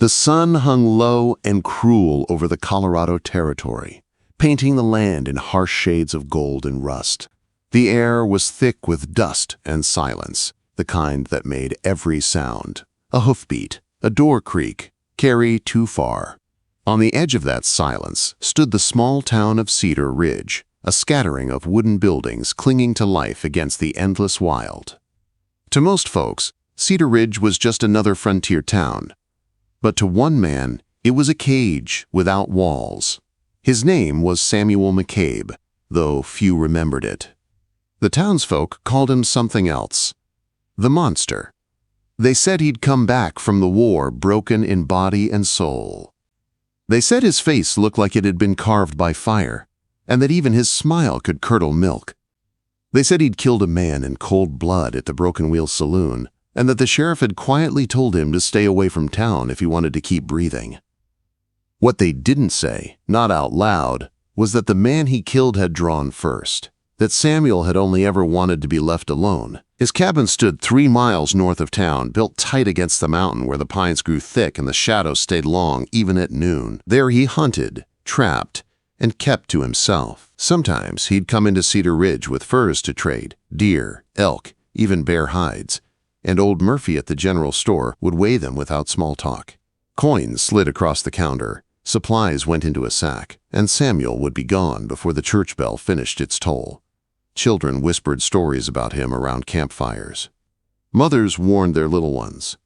The sun hung low and cruel over the Colorado Territory, painting the land in harsh shades of gold and rust. The air was thick with dust and silence, the kind that made every sound, a hoofbeat, a door creak, carry too far. On the edge of that silence stood the small town of Cedar Ridge, a scattering of wooden buildings clinging to life against the endless wild. To most folks, Cedar Ridge was just another frontier town. But to one man, it was a cage without walls. His name was Samuel McCabe, though few remembered it. The townsfolk called him something else. The Monster. They said he'd come back from the war broken in body and soul. They said his face looked like it had been carved by fire, and that even his smile could curdle milk. They said he'd killed a man in cold blood at the Broken Wheel Saloon, and that the sheriff had quietly told him to stay away from town if he wanted to keep breathing. What they didn't say, not out loud, was that the man he killed had drawn first, that Samuel had only ever wanted to be left alone. His cabin stood 3 miles north of town, built tight against the mountain where the pines grew thick and the shadows stayed long even at noon. There he hunted, trapped, and kept to himself. Sometimes he'd come into Cedar Ridge with furs to trade, deer, elk, even bear hides, and old Murphy at the general store would weigh them without small talk. Coins slid across the counter, supplies went into a sack, and Samuel would be gone before the church bell finished its toll. Children whispered stories about him around campfires. Mothers warned their little ones,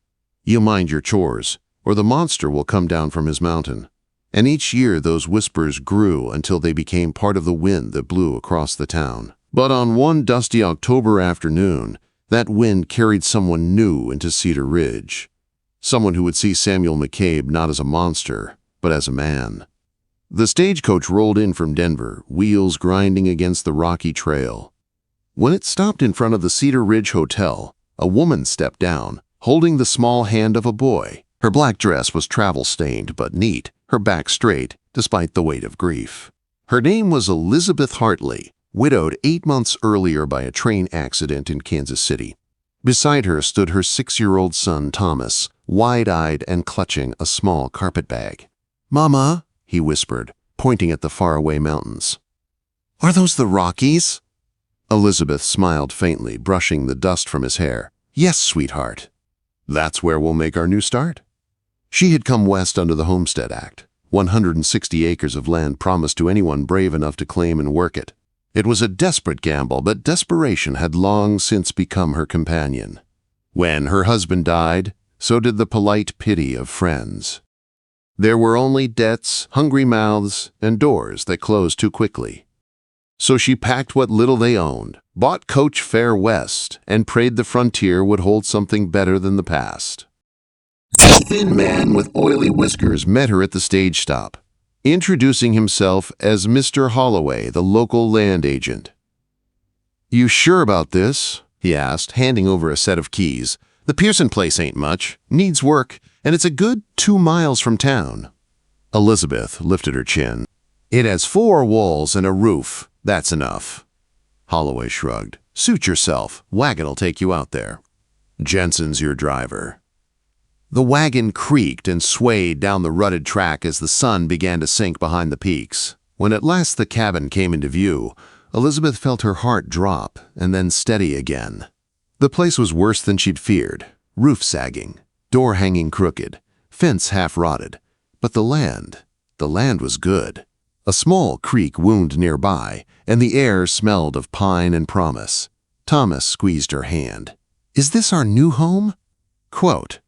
"You mind your chores, or the monster will come down from his mountain." And each year those whispers grew until they became part of the wind that blew across the town. But on one dusty October afternoon, that wind carried someone new into Cedar Ridge. Someone who would see Samuel McCabe not as a monster, but as a man. The stagecoach rolled in from Denver, wheels grinding against the rocky trail. When it stopped in front of the Cedar Ridge Hotel, a woman stepped down, holding the small hand of a boy. Her black dress was travel-stained but neat, her back straight, despite the weight of grief. Her name was Elizabeth Hartley, widowed 8 months earlier by a train accident in Kansas City. Beside her stood her 6-year-old son, Thomas, wide-eyed and clutching a small carpet bag. "Mama," he whispered, pointing at the faraway mountains. "Are those the Rockies?" Elizabeth smiled faintly, brushing the dust from his hair. "Yes, sweetheart. That's where we'll make our new start." She had come west under the Homestead Act, 160 acres of land promised to anyone brave enough to claim and work it. It was a desperate gamble, but desperation had long since become her companion. When her husband died, so did the polite pity of friends. There were only debts, hungry mouths, and doors that closed too quickly. So she packed what little they owned, bought coach fare west, and prayed the frontier would hold something better than the past. A thin man with oily whiskers met her at the stage stop, introducing himself as Mr. Holloway, the local land agent. "You sure about this?" he asked, handing over a set of keys. "The Pearson place ain't much, needs work, and it's a good 2 miles from town." Elizabeth lifted her chin. "It has 4 walls and a roof. That's enough." Holloway shrugged. "Suit yourself. Wagon'll take you out there. Jensen's your driver." The wagon creaked and swayed down the rutted track as the sun began to sink behind the peaks. When at last the cabin came into view, Elizabeth felt her heart drop and then steady again. The place was worse than she'd feared. Roof sagging, door hanging crooked, fence half rotted. But the land was good. A small creek wound nearby, and the air smelled of pine and promise. Thomas squeezed her hand. "Is this our new home?" Quote.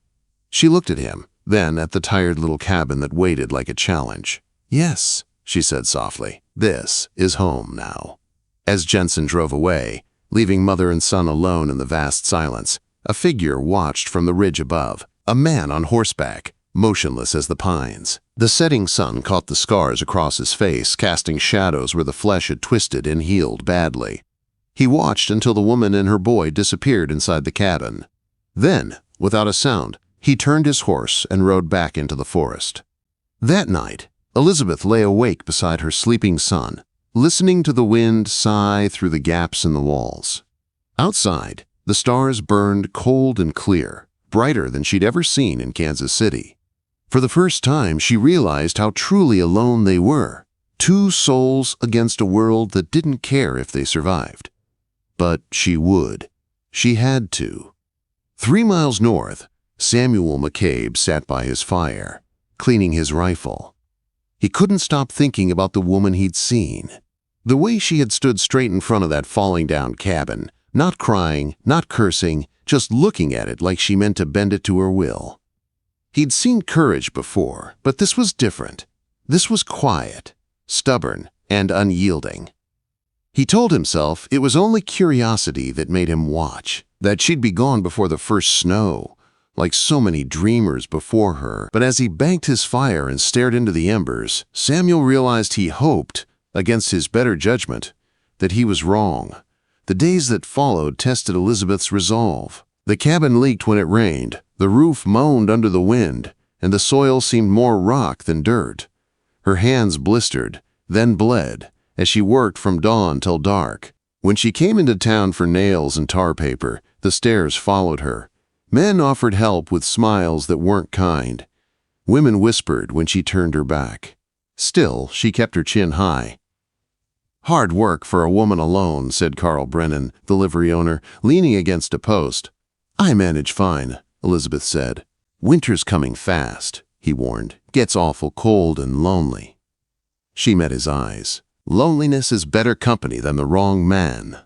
She looked at him, then at the tired little cabin that waited like a challenge. "Yes," she said softly, "this is home now." As Jensen drove away, leaving mother and son alone in the vast silence, a figure watched from the ridge above, a man on horseback, motionless as the pines. The setting sun caught the scars across his face, casting shadows where the flesh had twisted and healed badly. He watched until the woman and her boy disappeared inside the cabin. Then, without a sound, he turned his horse and rode back into the forest. That night, Elizabeth lay awake beside her sleeping son, listening to the wind sigh through the gaps in the walls. Outside, the stars burned cold and clear, brighter than she'd ever seen in Kansas City. For the first time, she realized how truly alone they were. Two souls against a world that didn't care if they survived. But she would. She had to. 3 miles north, Samuel McCabe sat by his fire, cleaning his rifle. He couldn't stop thinking about the woman he'd seen. The way she had stood straight in front of that falling down cabin, not crying, not cursing, just looking at it like she meant to bend it to her will. He'd seen courage before, but this was different. This was quiet, stubborn, and unyielding. He told himself it was only curiosity that made him watch, that she'd be gone before the first snow, like so many dreamers before her. But as he banked his fire and stared into the embers, Samuel realized he hoped, against his better judgment, that he was wrong. The days that followed tested Elizabeth's resolve. The cabin leaked when it rained, the roof moaned under the wind, and the soil seemed more rock than dirt. Her hands blistered, then bled, as she worked from dawn till dark. When she came into town for nails and tar paper, the stares followed her. Men offered help with smiles that weren't kind. Women whispered when she turned her back. Still, she kept her chin high. "Hard work for a woman alone," said Carl Brennan, the livery owner, leaning against a post. "I manage fine," Elizabeth said. "Winter's coming fast," he warned. "Gets awful cold and lonely." She met his eyes. Loneliness is better company than the wrong man.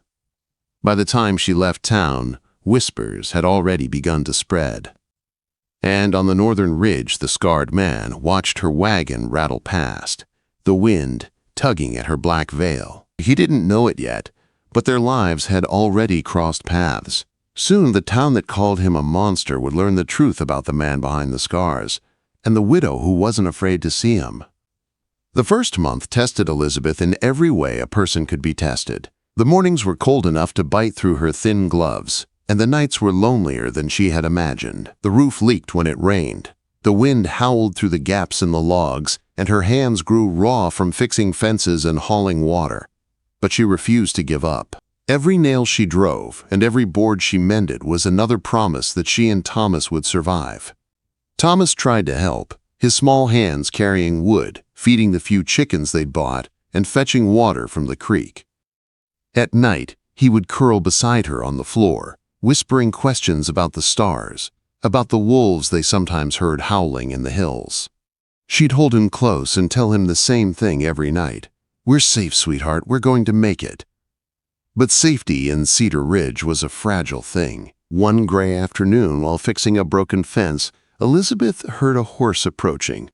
By the time she left town, whispers had already begun to spread. And on the northern ridge, the scarred man watched her wagon rattle past, the wind tugging at her black veil. He didn't know it yet, but their lives had already crossed paths. Soon the town that called him a monster would learn the truth about the man behind the scars, and the widow who wasn't afraid to see him. The first month tested Elizabeth in every way a person could be tested. The mornings were cold enough to bite through her thin gloves, and the nights were lonelier than she had imagined. The roof leaked when it rained. The wind howled through the gaps in the logs, and her hands grew raw from fixing fences and hauling water. But she refused to give up. Every nail she drove and every board she mended was another promise that she and Thomas would survive. Thomas tried to help, his small hands carrying wood, feeding the few chickens they'd bought, and fetching water from the creek. At night, he would curl beside her on the floor, whispering questions about the stars, about the wolves they sometimes heard howling in the hills. She'd hold him close and tell him the same thing every night. "We're safe, sweetheart, we're going to make it." But safety in Cedar Ridge was a fragile thing. One gray afternoon, while fixing a broken fence, Elizabeth heard a horse approaching.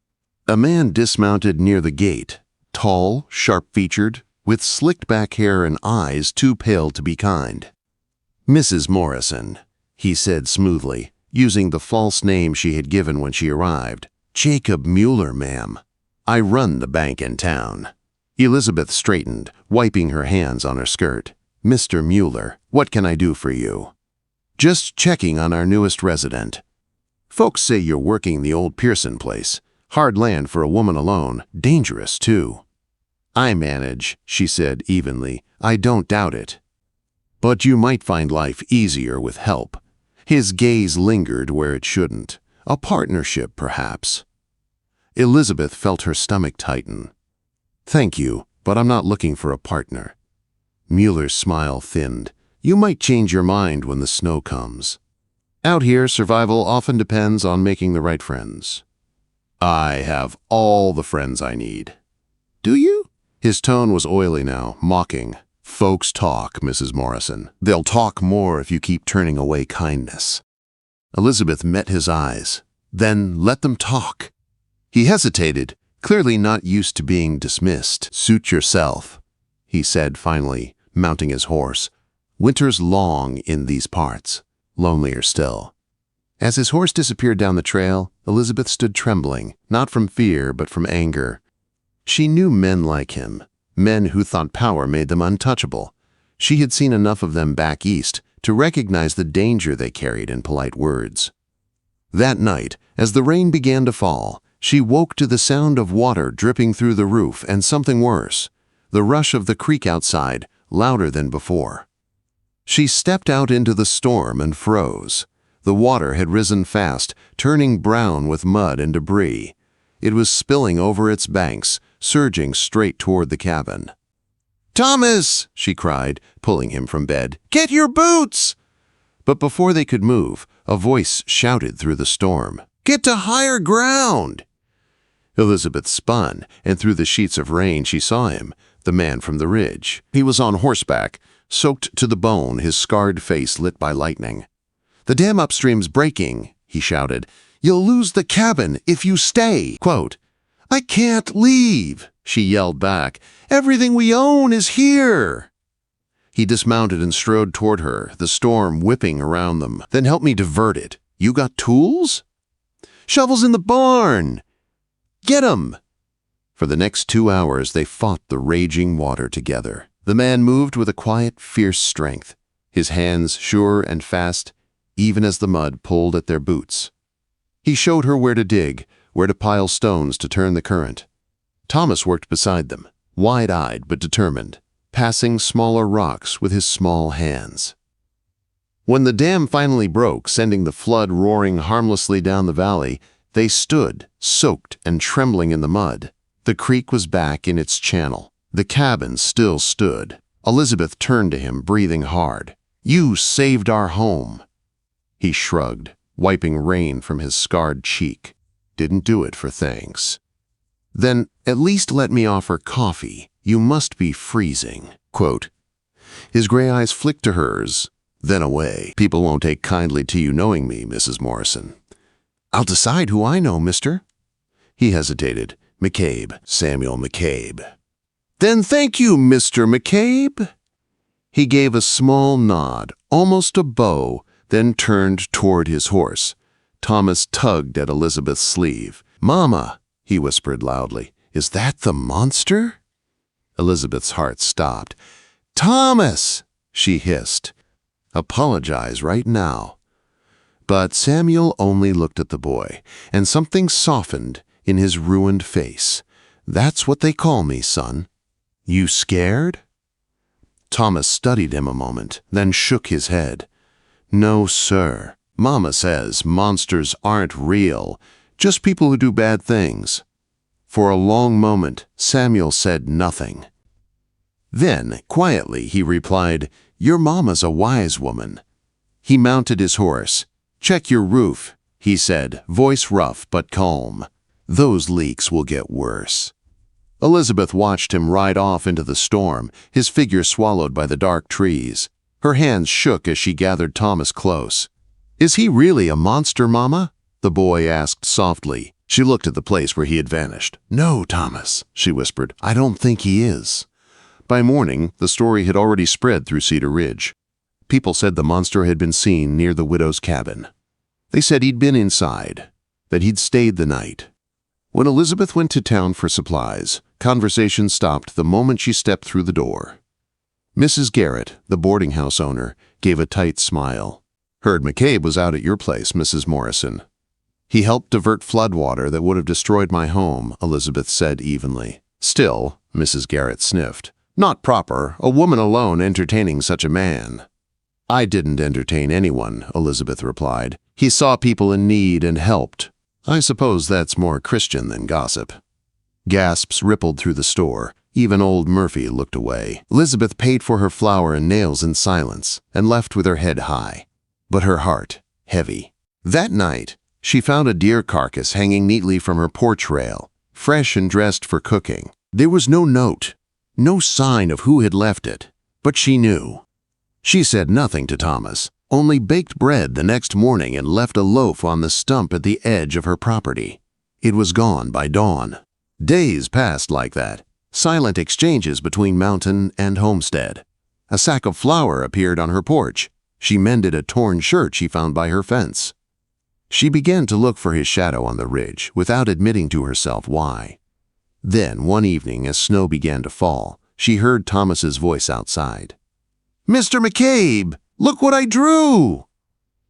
A man dismounted near the gate, tall, sharp-featured, with slicked-back hair and eyes too pale to be kind. "Mrs. Morrison," he said smoothly, using the false name she had given when she arrived. "Jacob Mueller, ma'am. I run the bank in town." Elizabeth straightened, wiping her hands on her skirt. "Mr. Mueller, what can I do for you?" "Just checking on our newest resident. Folks say you're working the old Pearson place. Hard land for a woman alone, dangerous too." "I manage," she said evenly. "I don't doubt it. But you might find life easier with help." His gaze lingered where it shouldn't. "A partnership, perhaps." Elizabeth felt her stomach tighten. "Thank you, but I'm not looking for a partner." Mueller's smile thinned. "You might change your mind when the snow comes. Out here, survival often depends on making the right friends." "I have all the friends I need." "Do you?" His tone was oily now, mocking. "Folks talk, Mrs. Morrison. They'll talk more if you keep turning away kindness." Elizabeth met his eyes. "Then let them talk." He hesitated, clearly not used to being dismissed. "Suit yourself," he said finally, mounting his horse. "Winter's long in these parts, lonelier still." As his horse disappeared down the trail, Elizabeth stood trembling, not from fear but from anger. She knew men like him, men who thought power made them untouchable. She had seen enough of them back east to recognize the danger they carried in polite words. That night, as the rain began to fall, she woke to the sound of water dripping through the roof and something worse, the rush of the creek outside, louder than before. She stepped out into the storm and froze. The water had risen fast, turning brown with mud and debris. It was spilling over its banks, surging straight toward the cabin. "Thomas!" she cried, pulling him from bed. "Get your boots!" But before they could move, a voice shouted through the storm. "Get to higher ground!" Elizabeth spun, and through the sheets of rain she saw him, the man from the ridge. He was on horseback, soaked to the bone, his scarred face lit by lightning. "The dam upstream's breaking," he shouted. "You'll lose the cabin if you stay." Quote, "I can't leave," she yelled back. "Everything we own is here." He dismounted and strode toward her, the storm whipping around them. "Then help me divert it. You got tools?" "Shovels in the barn." "Get 'em!" For the next 2 hours they fought the raging water together. The man moved with a quiet, fierce strength, his hands sure and fast, even as the mud pulled at their boots. He showed her where to dig, where to pile stones to turn the current. Thomas worked beside them, wide-eyed but determined, passing smaller rocks with his small hands. When the dam finally broke, sending the flood roaring harmlessly down the valley, they stood, soaked and trembling in the mud. The creek was back in its channel. The cabin still stood. Elizabeth turned to him, breathing hard. "You saved our home." He shrugged, wiping rain from his scarred cheek. "Didn't do it for thanks." "Then at least let me offer coffee. You must be freezing." Quote, his gray eyes flicked to hers, then away. "People won't take kindly to you knowing me, Mrs. Morrison." "I'll decide who I know, mister." He hesitated. "McCabe, Samuel McCabe." "Then thank you, Mr. McCabe." He gave a small nod, almost a bow, then turned toward his horse. Thomas tugged at Elizabeth's sleeve. "Mama," he whispered loudly, "is that the monster?" Elizabeth's heart stopped. "Thomas!" she hissed. "Apologize right now." But Samuel only looked at the boy, and something softened in his ruined face. "That's what they call me, son." "You scared?" Thomas studied him a moment, then shook his head. "No, sir. Mama says monsters aren't real, just people who do bad things." For a long moment, Samuel said nothing. Then, quietly, he replied, "Your mama's a wise woman." He mounted his horse. "Check your roof," he said, voice rough but calm. "Those leaks will get worse." Elizabeth watched him ride off into the storm, his figure swallowed by the dark trees. Her hands shook as she gathered Thomas close. "Is he really a monster, Mama?" the boy asked softly. She looked at the place where he had vanished. "No, Thomas," she whispered. "I don't think he is." By morning, the story had already spread through Cedar Ridge. People said the monster had been seen near the widow's cabin. They said he'd been inside, that he'd stayed the night. When Elizabeth went to town for supplies, conversation stopped the moment she stepped through the door. Mrs. Garrett, the boarding house owner, gave a tight smile. "Heard McCabe was out at your place, Mrs. Morrison." "He helped divert floodwater that would have destroyed my home," Elizabeth said evenly. "Still," Mrs. Garrett sniffed, "not proper, a woman alone entertaining such a man." "I didn't entertain anyone," Elizabeth replied. "He saw people in need and helped. I suppose that's more Christian than gossip." Gasps rippled through the store. Even old Murphy looked away. Elizabeth paid for her flour and nails in silence and left with her head high, but her heart heavy. That night, she found a deer carcass hanging neatly from her porch rail, fresh and dressed for cooking. There was no note, no sign of who had left it, but she knew. She said nothing to Thomas, only baked bread the next morning and left a loaf on the stump at the edge of her property. It was gone by dawn. Days passed like that, silent exchanges between mountain and homestead. A sack of flour appeared on her porch. She mended a torn shirt she found by her fence. She began to look for his shadow on the ridge, without admitting to herself why. Then, one evening, as snow began to fall, she heard Thomas's voice outside. "Mr. McCabe, look what I drew!"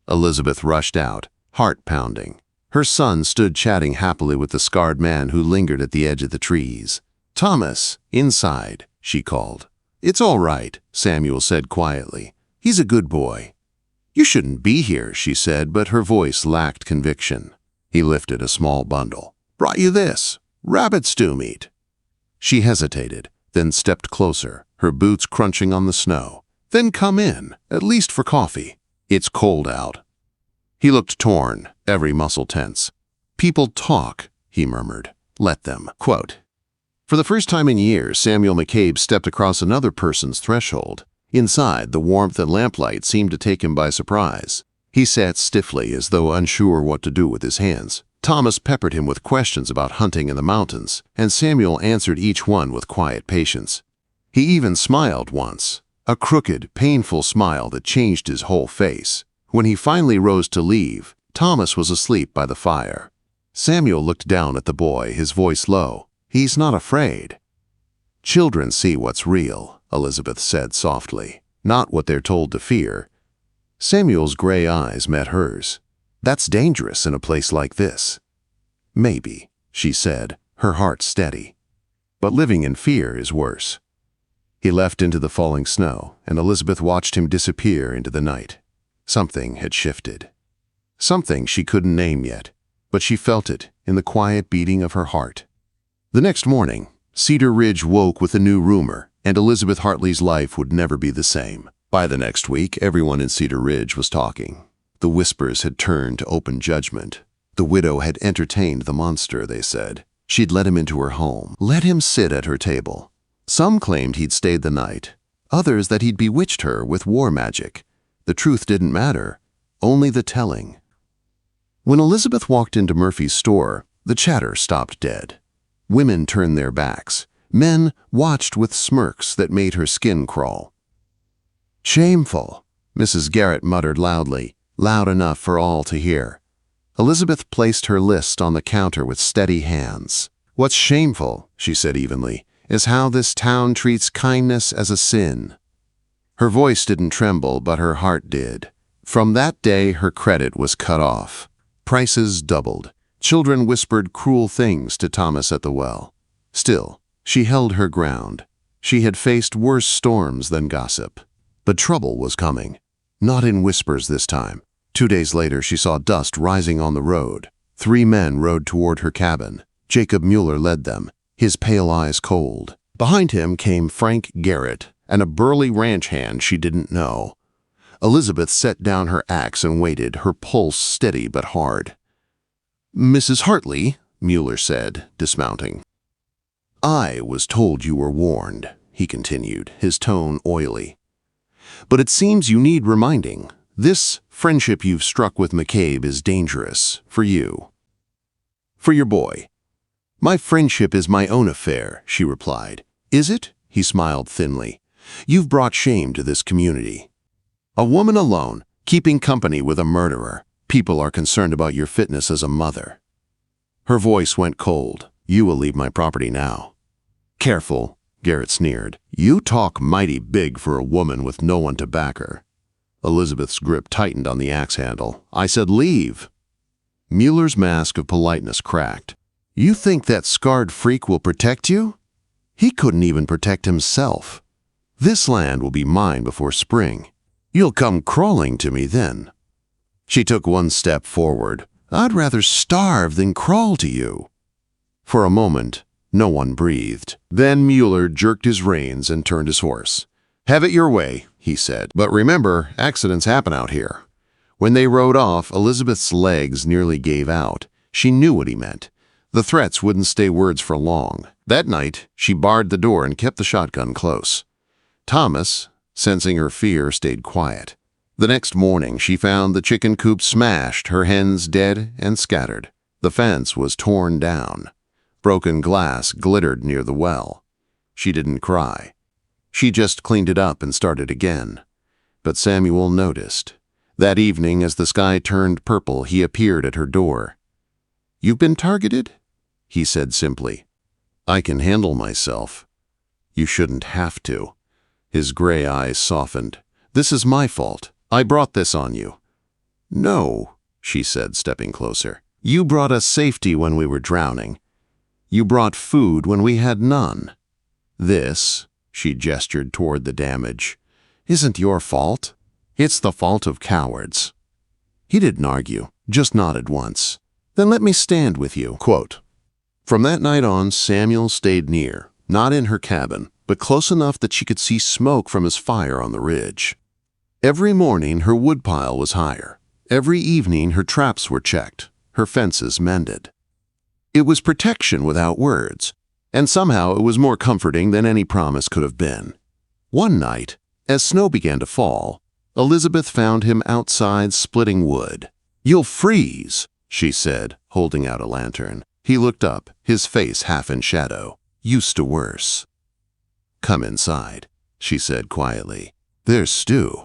Elizabeth rushed out, heart pounding. Her son stood chatting happily with the scarred man who lingered at the edge of the trees. "Thomas, inside," she called. "It's all right," Samuel said quietly. "He's a good boy." "You shouldn't be here," she said, but her voice lacked conviction. He lifted a small bundle. "Brought you this. Rabbit stew meat." She hesitated, then stepped closer, her boots crunching on the snow. "Then come in, at least for coffee. It's cold out." He looked torn, every muscle tense. "People talk," he murmured. "Let them." Quote. For the first time in years, Samuel McCabe stepped across another person's threshold. Inside, the warmth and lamplight seemed to take him by surprise. He sat stiffly, as though unsure what to do with his hands. Thomas peppered him with questions about hunting in the mountains, and Samuel answered each one with quiet patience. He even smiled once, a crooked, painful smile that changed his whole face. When he finally rose to leave, Thomas was asleep by the fire. Samuel looked down at the boy, his voice low. "He's not afraid." "Children see what's real," Elizabeth said softly, "not what they're told to fear." Samuel's gray eyes met hers. "That's dangerous in a place like this." "Maybe," she said, her heart steady. "But living in fear is worse." He left into the falling snow, and Elizabeth watched him disappear into the night. Something had shifted. Something she couldn't name yet, but she felt it in the quiet beating of her heart. The next morning, Cedar Ridge woke with a new rumor, and Elizabeth Hartley's life would never be the same. By the next week, everyone in Cedar Ridge was talking. The whispers had turned to open judgment. The widow had entertained the monster, they said. She'd let him into her home, let him sit at her table. Some claimed he'd stayed the night, others that he'd bewitched her with war magic. The truth didn't matter, only the telling. When Elizabeth walked into Murphy's store, the chatter stopped dead. Women turned their backs. Men watched with smirks that made her skin crawl. "Shameful," Mrs. Garrett muttered loudly, loud enough for all to hear. Elizabeth placed her list on the counter with steady hands. "What's shameful," she said evenly, "is how this town treats kindness as a sin." Her voice didn't tremble, but her heart did. From that day, her credit was cut off. Prices doubled. Children whispered cruel things to Thomas at the well. Still, she held her ground. She had faced worse storms than gossip. But trouble was coming. Not in whispers this time. 2 days later, she saw dust rising on the road. 3 men rode toward her cabin. Jacob Mueller led them, his pale eyes cold. Behind him came Frank Garrett and a burly ranch hand she didn't know. Elizabeth set down her axe and waited, her pulse steady but hard. "Mrs. Hartley," Mueller said, dismounting. "I was told you were warned," he continued, his tone oily. "But it seems you need reminding. This friendship you've struck with McCabe is dangerous for you. For your boy." "My friendship is my own affair," she replied. "Is it?" He smiled thinly. "You've brought shame to this community. A woman alone, keeping company with a murderer. People are concerned about your fitness as a mother." Her voice went cold. "You will leave my property now." "Careful," Garrett sneered. "You talk mighty big for a woman with no one to back her." Elizabeth's grip tightened on the axe handle. "I said leave." Mueller's mask of politeness cracked. "You think that scarred freak will protect you? He couldn't even protect himself. This land will be mine before spring. You'll come crawling to me then." She took one step forward. "I'd rather starve than crawl to you." For a moment, no one breathed. Then Mueller jerked his reins and turned his horse. "Have it your way," he said. "But remember, accidents happen out here." When they rode off, Elizabeth's legs nearly gave out. She knew what he meant. The threats wouldn't stay words for long. That night, she barred the door and kept the shotgun close. Thomas, sensing her fear, stayed quiet. The next morning, she found the chicken coop smashed, her hens dead and scattered. The fence was torn down. Broken glass glittered near the well. She didn't cry. She just cleaned it up and started again. But Samuel noticed. That evening, as the sky turned purple, he appeared at her door. "You've been targeted?" he said simply. "I can handle myself." "You shouldn't have to." His gray eyes softened. "This is my fault. I brought this on you." "No," she said, stepping closer. "You brought us safety when we were drowning. You brought food when we had none. This," she gestured toward the damage, "isn't your fault. It's the fault of cowards." He didn't argue, just nodded once. "Then let me stand with you." Quote, "From that night on, Samuel stayed near, not in her cabin, but close enough that she could see smoke from his fire on the ridge. Every morning her woodpile was higher. Every evening her traps were checked, her fences mended. It was protection without words, and somehow it was more comforting than any promise could have been. One night, as snow began to fall, Elizabeth found him outside splitting wood. "You'll freeze," she said, holding out a lantern. He looked up, his face half in shadow. "Used to worse." "Come inside," she said quietly. "There's stew."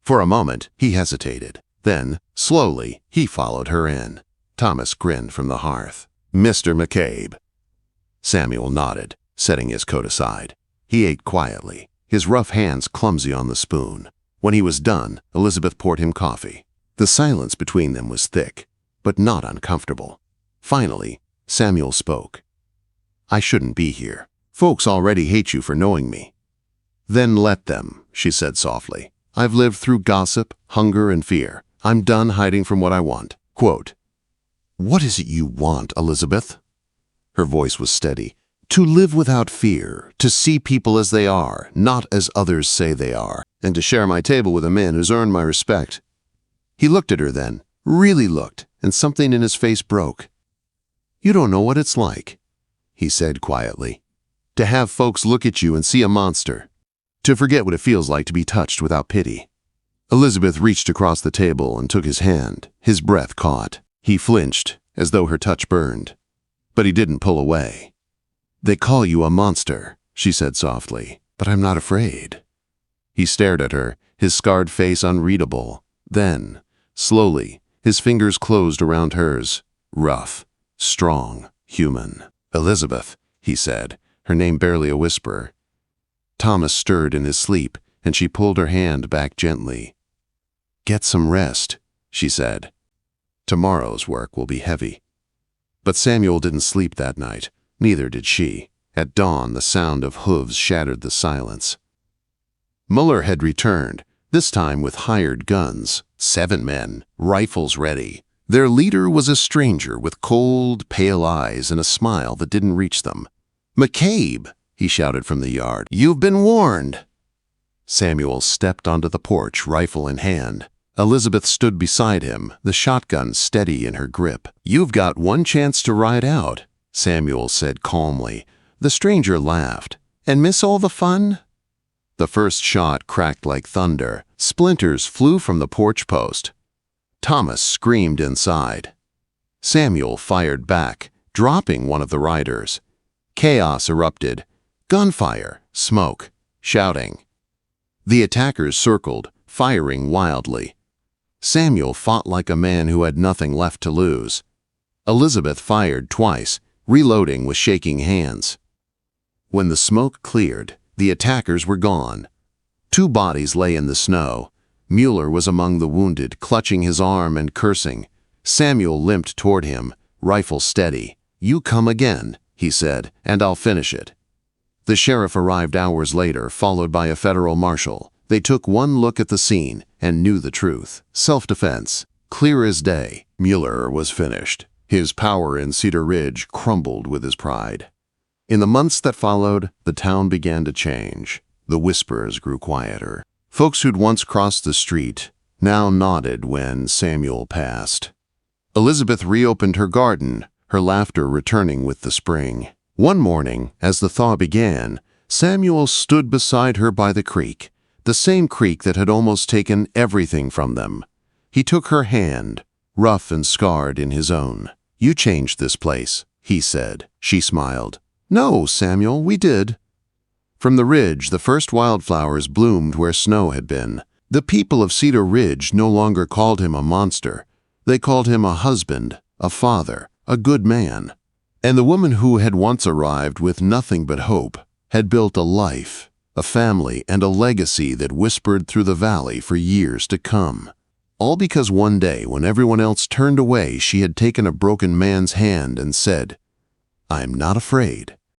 For a moment, he hesitated. Then, slowly, he followed her in. Thomas grinned from the hearth. "Mr. McCabe." Samuel nodded, setting his coat aside. He ate quietly, his rough hands clumsy on the spoon. When he was done, Elizabeth poured him coffee. The silence between them was thick, but not uncomfortable. Finally, Samuel spoke. "I shouldn't be here. Folks already hate you for knowing me." "Then let them," she said softly. "I've lived through gossip, hunger, and fear. I'm done hiding from what I want." Quote, "What is it you want, Elizabeth?" Her voice was steady. "To live without fear, to see people as they are, not as others say they are, and to share my table with a man who's earned my respect." He looked at her then, really looked, and something in his face broke. "You don't know what it's like," he said quietly, "to have folks look at you and see a monster, to forget what it feels like to be touched without pity." Elizabeth reached across the table and took his hand. His breath caught. He flinched, as though her touch burned. But he didn't pull away. "They call you a monster," she said softly, "but I'm not afraid." He stared at her, his scarred face unreadable. Then, slowly, his fingers closed around hers. Rough, strong, human. "Elizabeth," he said, her name barely a whisper. Thomas stirred in his sleep, and she pulled her hand back gently. "Get some rest," she said. "Tomorrow's work will be heavy." But Samuel didn't sleep that night. Neither did she. At dawn, the sound of hooves shattered the silence. Muller had returned, this time with hired guns. 7 men, rifles ready. Their leader was a stranger with cold, pale eyes and a smile that didn't reach them. "McCabe!" he shouted from the yard. "You've been warned!" Samuel stepped onto the porch, rifle in hand. Elizabeth stood beside him, the shotgun steady in her grip. "You've got one chance to ride out," Samuel said calmly. The stranger laughed. "And miss all the fun?" The first shot cracked like thunder. Splinters flew from the porch post. Thomas screamed inside. Samuel fired back, dropping one of the riders. Chaos erupted. Gunfire, smoke, shouting. The attackers circled, firing wildly. Samuel fought like a man who had nothing left to lose. Elizabeth fired twice, reloading with shaking hands. When the smoke cleared, the attackers were gone. 2 bodies lay in the snow. Mueller was among the wounded, clutching his arm and cursing. Samuel limped toward him, rifle steady. "You come again," he said, "and I'll finish it." The sheriff arrived hours later, followed by a federal marshal. They took one look at the scene and knew the truth. Self-defense. Clear as day. Mueller was finished. His power in Cedar Ridge crumbled with his pride. In the months that followed, the town began to change. The whispers grew quieter. Folks who'd once crossed the street now nodded when Samuel passed. Elizabeth reopened her garden, her laughter returning with the spring. One morning, as the thaw began, Samuel stood beside her by the creek, the same creek that had almost taken everything from them. He took her hand, rough and scarred, in his own. "You changed this place," he said. She smiled. "No, Samuel, we did." From the ridge, the first wildflowers bloomed where snow had been. The people of Cedar Ridge no longer called him a monster. They called him a husband, a father, a good man. And the woman who had once arrived with nothing but hope had built a life, a family, and a legacy that whispered through the valley for years to come. All because one day, when everyone else turned away, she had taken a broken man's hand and said, "I'm not afraid."